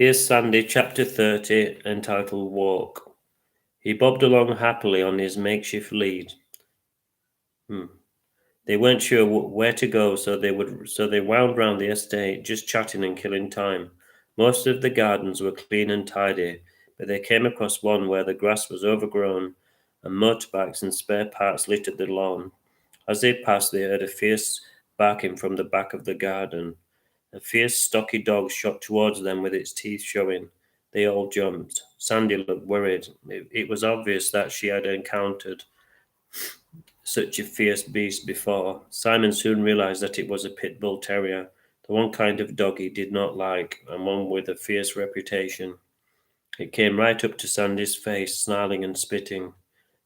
Here's Sandy, chapter 30, entitled Walk. He bobbed along happily on his makeshift lead. They weren't sure where to go, so they wound round the estate, just chatting and killing time. Most of the gardens were clean and tidy, but they came across one where the grass was overgrown and motorbikes and spare parts littered the lawn. As they passed, they heard a fierce barking from the back of the garden. A fierce, stocky dog shot towards them with its teeth showing. They all jumped. Sandy looked worried. It was obvious that she had encountered such a fierce beast before. Simon soon realized that it was a pit bull terrier, the one kind of dog he did not like, and one with a fierce reputation. It came right up to Sandy's face, snarling and spitting.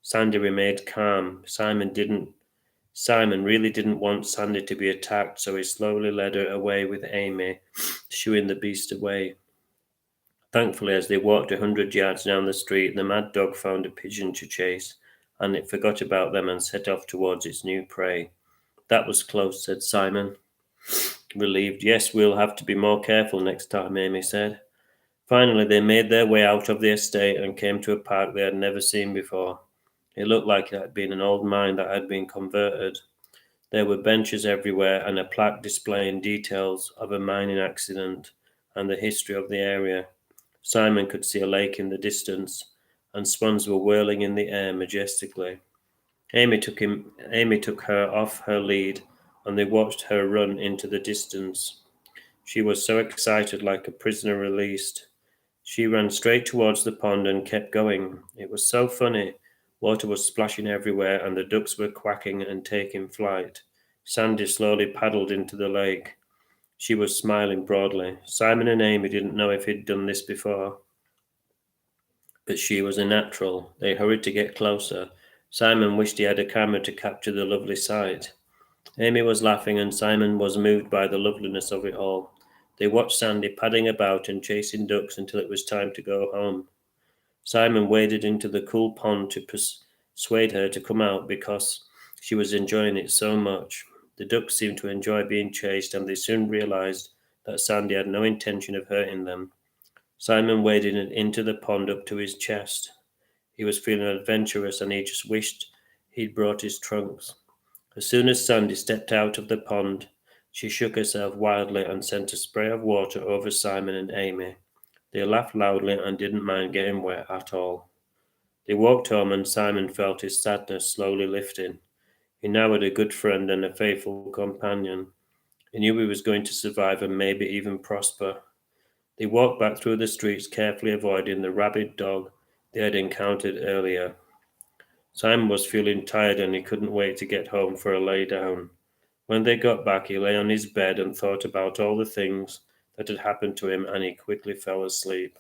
Sandy remained calm. Simon really didn't want Sandy to be attacked, so he slowly led her away with Amy, shooing the beast away. Thankfully, as they walked 100 yards down the street, the mad dog found a pigeon to chase, and it forgot about them and set off towards its new prey. That was close, said Simon, relieved. Yes, we'll have to be more careful next time, Amy said. Finally, they made their way out of the estate and came to a park they had never seen before. It looked like it had been an old mine that had been converted. There were benches everywhere and a plaque displaying details of a mining accident and the history of the area. Simon could see a lake in the distance, and swans were whirling in the air majestically. Amy took her off her lead, and they watched her run into the distance. She was so excited, like a prisoner released. She ran straight towards the pond and kept going. It was so funny. Water was splashing everywhere, and the ducks were quacking and taking flight. Sandy slowly paddled into the lake. She was smiling broadly. Simon and Amy didn't know if he'd done this before, but she was a natural. They hurried to get closer. Simon wished he had a camera to capture the lovely sight. Amy was laughing, and Simon was moved by the loveliness of it all. They watched Sandy paddling about and chasing ducks until it was time to go home. Simon waded into the cool pond to persuade her to come out because she was enjoying it so much. The ducks seemed to enjoy being chased, and they soon realized that Sandy had no intention of hurting them. Simon waded into the pond up to his chest. He was feeling adventurous, and he just wished he'd brought his trunks. As soon as Sandy stepped out of the pond, she shook herself wildly and sent a spray of water over Simon and Amy. They laughed loudly and didn't mind getting wet at all. They walked home, and Simon felt his sadness slowly lifting. He now had a good friend and a faithful companion. He knew he was going to survive and maybe even prosper. They walked back through the streets, carefully avoiding the rabid dog they had encountered earlier. Simon was feeling tired and he couldn't wait to get home for a lay down. When they got back, he lay on his bed and thought about all the things that had happened to him, and he quickly fell asleep.